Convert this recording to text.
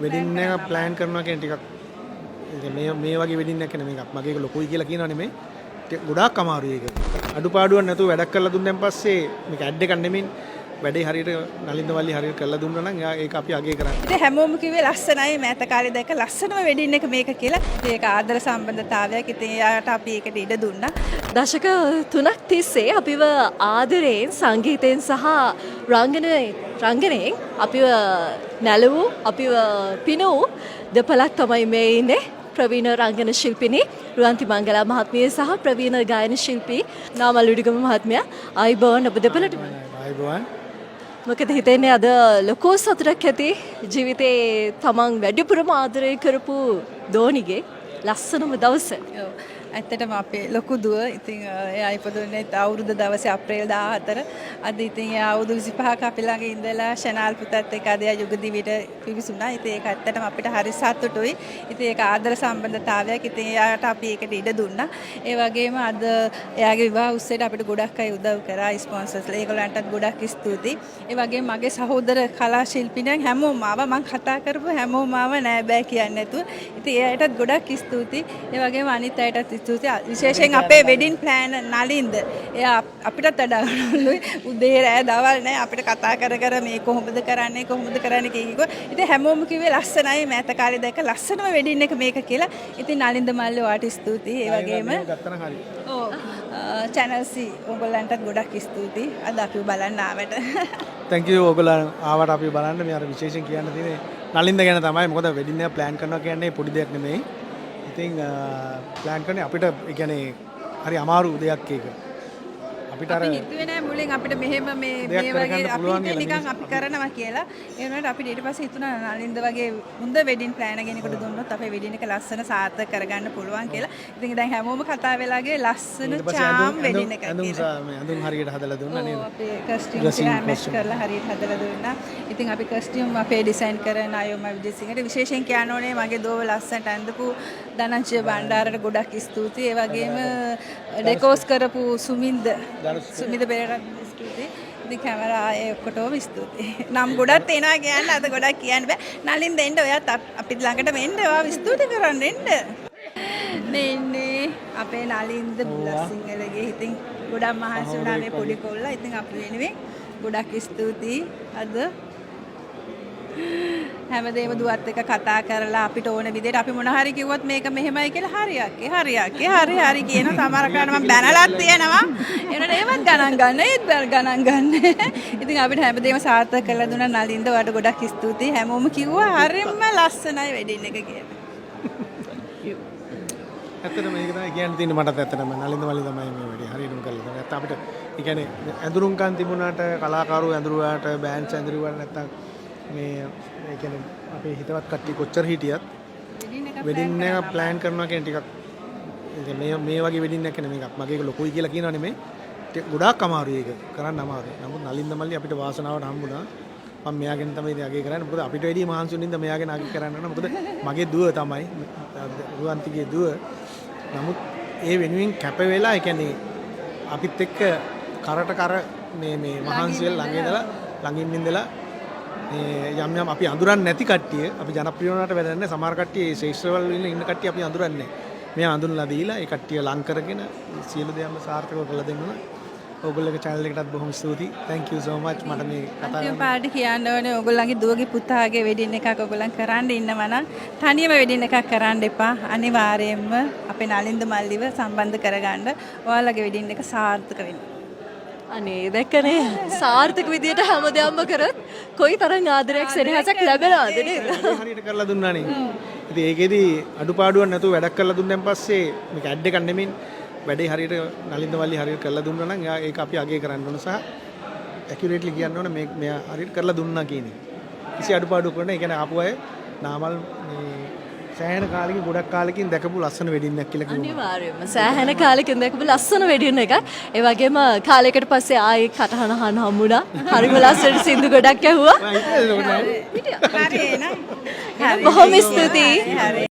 Wedding එක plan කරනවා කියන ටිකක් මේ වගේ වෙඩින් එකක් නෙමෙයි එකක්. මගේ එක ලොකුයි කියලා කියනවා නෙමෙයි. ගොඩාක් අමාරුයි ඒක. අඩුපාඩුවක් නැතුව වැඩක් කරලා දුන්නාන් පස්සේ මේක ඇඩ් එකක් නෙමෙයි. වැඩේ හරියට නලින්ද මල්ලි හරියට කරලා දුන්නා නම් ඒක අපි අගය කරන්නේ. ඉතින් හැමෝම කිව්වේ ලස්සනයි මෑත කාලේ දැක්ක ලස්සනම වෙඩින් එක මේක කියලා. ඒක ආදර සම්බන්ධතාවයක්. ඉතින් එයාට අපි ඒකට ඉඩ දුන්නා. දශක 3ක් තිස්සේ අපිව ආදරයෙන් සංගීතයෙන් සහ රංගනයෙන් අපිව නැලවූ අපිව පිනවූ දෙපළක් තමයි මේ ඉන්නේ. ප්‍රවීණ රංගන ශිල්පිනී රුවන්ති මංගලා මහත්මිය සහ ප්‍රවීණ ගායන ශිල්පී නාමල් උඩුගම මහත්මයා ආයිබෝන් ඔබ දෙපළට. ආයිබෝන්. මොකද හිතෙන්නේ අද ලොකෝ සතුටක් ඇති ජීවිතේ තමන් වැඩිපුරම ආදරය කරපු දෝනිගේ ලස්සනම දවස. ඔව්. ඇත්තටම අපේ ලොකු දුව ඉතින් එයා ඉපදුනේ අවුරුදු දවසේ අප්‍රේල් 14. අද ඉතින් එයා අවුරුදු 25ක අපි ළඟ ඉඳලා ෂනාල් පුතත් එක්ක අද එයා යුගදිවිට පිවිසුණා. ඉතින් ඒක ඇත්තටම අපිට හරි සතුටුයි. ඉතින් ඒක ආදර සම්බන්ධතාවයක්. ඉතින් එයාට අපි ඒකට ඉඩ දුන්නා. ඒ වගේම අද එයාගේ විවාහ උත්සවයට අපිට ගොඩක් අය උදව් කරා ස්පොන්සර්ස්ලා. ඒගොල්ලන්ටත් ගොඩක් ස්තුතියි. ඒ වගේම මගේ සහෝදර කලා ශිල්පිනියන් හැමෝම ආවා. මම කතා කරපු හැමෝම ආව නෑ බෑ කියන්නේ නැතුව. ඉතින් එයාටත් ගොඩක් ස්තුතියි. ඒ වගේම අනිත් අයටත් විශේෂයෙන් අපේ වෙඩින් ප්ලෑන් නලින්ද එයා අපිටත් වඩා ගන්නලුයි උදේ රෑ දවල් නෑ අපිට කතා කර මේ කොහොමද කරන්නේ කිව්වා. ඉතින් හැමෝම කිව්වේ ලස්සනයි මෑත කාලේ දැක්ක ලස්සනම වෙඩින් එක මේක කියලා. ඉතින් නලින්ද මල්ලි ඔයාට ස්තුතියි. ඒ වගේම ඔව් channel C ඔයගොල්ලන්ටත් ගොඩක් ස්තුතියි. අද අපිව බලන්න ආවට. thank you ඔයගොල්ලන් ආවට අපි බලන්න. මේ අර විශේෂයෙන් කියන්න තියෙන්නේ නලින්ද ගැන තමයි. මොකද වෙඩින් එක ප්ලෑන් කරනවා කියන්නේ පොඩි දෙයක් නෙමෙයි. ඉතින් ප්ලෑන් කරන්නේ අපිට ඒ කියන්නේ හරි අමාරු දෙයක් ඒක. අපිට අර හිතුවේ නෑ මුලින් අපිට මෙහෙම මේ වගේ අපි නිකන් අපි කරනවා කියලා. ඒ වුණාට අපිට ඊට පස්සේ හිතුණා නලින්ද වගේ හොඳ වෙඩින් ප්ලෑන් කෙනෙකුට දුන්නොත් අපේ වෙඩින් එක ලස්සන සාර්ථක කරගන්න පුළුවන් කියලා. ඉතින් දැන් හැමෝම කතා වෙලාගේ ලස්සන චාම් වෙඩින් එකක් කියලා. අඳුන් හරියට හදලා දුන්නා නේද? අපේ කස්ටියුම් මැච් කරලා හරියට හදලා දුන්නා. ඉතින් අපි කස්ටියුම් අපේ ඩිසයින් කරන අයෝම විජේසිංහට විශේෂයෙන් කියන්න ඕනේ මගේ දෝව ලස්සනට අඳපු ධනංජය බණ්ඩාරට ගොඩක් ස්තුතියි. ඒ වගේම ඩෙකෝස් කරපු සුමින්ද බෙරට ස්තුතියි. ඉතින් කැමරා ඒ ඔක්කොටම ස්තුතියි. නම් ගොඩක් තේනවා කියන්න අද ගොඩක් කියන්න බෑ. නලින් දෙන්න ඔයත් අපිට ළඟට මෙන්න ඔයා ස්තුති කරන්න එන්න. මේ අපේ නලින්ද බුලසිංහලගේ ඉතින් ගොඩක් මහන්සි වුණා මේ පොඩි කොල්ලා. ඉතින් අපි වෙනුවෙන් ගොඩක් ස්තුතියි. අද හැමදේම දුවත් එක කතා කරලා අපිට ඕන විදිහට අපි මොන හරි කිව්වොත් මේක මෙහෙමයි කියලා හරි කියන සමහර කරාට මම බැනලත් තියෙනවා. ඒනට ඒවත් ගණන් ගන්න ඒත් ගණන් ගන්න. ඉතින් අපිට හැමදේම සාර්ථක කරලා දුන්නා නලින්ද. ඔයාලට ගොඩක් ස්තුතියි. හැමෝම කිව්වා හරියම ලස්සනයි වෙඩින් එක කියලා. ඇත්තටම මේක තමයි කියන්න තියෙන්නේ මටත් ඇත්තටම නලින්ද මල්ලි තමයි මේ වැඩේ හරියටම කරලා තියෙන්නේ. නැත්නම් අපිට ඒ කියන්නේ ඇඳුරුම්කම් තිබුණාට කලාකාරයෝ ඇඳුරුවාට බෑන්ඩ්ස් ඇඳුරුවාට නැත්නම් මේ ඒ කියන්නේ අපේ හිතවත් කට්ටිය කොච්චර හිටියත් වෙඩින් එක ප්ලෑන් කරනවා කියන ටිකක් මේ වගේ වෙඩින් එකක් නෙමෙයි එකක්. මගේ එක ලොකුයි කියලා කියනවා නෙමෙයි. ගොඩාක් අමාරුයි ඒක කරන්න අමාරුයි. නමුත් නලින්ද මල්ලි අපිට වාසනාවට හම්බුණා. මම මෙයාගෙන් තමයි ඉතින් අගය කරන්නේ. මොකද අපිට වැඩි මහන්සි වෙනින්ද මෙයාගෙන් අගය කරන්න ඕන. මොකද මගේ දුව තමයි රුවන්තිගේ දුව. නමුත් ඒ වෙනුවෙන් කැප වෙලා ඒ කියන්නේ අපිත් එක්ක කරට කර මේ මහන්සි වෙලා ළඟින් ඉඳලා යම් අපි අඳුරන්නේ නැති කට්ටිය අපි ජනප්‍රිය වුණාට වැඩක් නැහැ. සමහර කට්ටිය ඒ ශේෂ්ත්‍රවල ඉන්න කට්ටිය අපි අඳුරන්නේ නැහැ. මෙයා අඳුන්ලා දීලා ඒ කට්ටිය ලං කරගෙන සියලු දේම සාර්ථකව කරලා දෙන්නවා. ඔයගොල්ලෝගේ channel එකටත් බොහොම ස්තුතියි. thank you so much. මට මේ කතා කරන්න පාඩි කියන්න ඕනේ ඔයගොල්ලන්ගේ දුවගේ පුතාගේ වෙඩින් එකක් ඔයගොල්ලන් කරන්න ඉන්නවා නම් තනියම වෙඩින් එකක් කරන්න එපා. අනිවාර්යයෙන්ම අපේ නලින්ද මල්ලිව සම්බන්ධ කරගන්න. ඔයාලගේ වෙඩින් එක සාර්ථක වෙන්න. අනේ දැක්කනේ සාර්ථක විදියට හැමදේම කරත් කොයි තරම් ආදරයක් සෙනෙහසක් ලැබෙනවද නේද? හරියට කරලා දුන්නානේ. ඉතින් ඒකෙදි අඩුපාඩුවක් නැතුව වැඩක් කරලා දුන්නාන් පස්සේ මේක ඇඩ් එකක් නෙමෙයි. වැඩේ හරියට නලින්ද මල්ලි හරියට කරලා දුන්නා නම් ඒක අපි අගය කරන්න ඕන සහ ඇකියුරේට්ලි කියන්න ඕන මේ මෙයා හරියට කරලා දුන්නා කියන්නේ. කිසි අඩුපාඩුවක් නැහැ. ඒ කියන්නේ ආපු අය නාමල් මේ සෑහෙන කාලෙකින් ගොඩක් කාලෙකින් දැකපු ලස්සන වෙඩින් එකක් කියලා කිව්වා. අනිවාර්යයෙන්ම සෑහෙන කාලෙකින් දැකපු ලස්සන වෙඩින් එකක්. ඒ වගේම කාලයකට පස්සේ ආයේ කටහන අහන්න හම්බුණා. හරිම ලස්සන සින්දු ගොඩක් ඇහුවා. හරි නේද? බොහොම ස්තුතියි.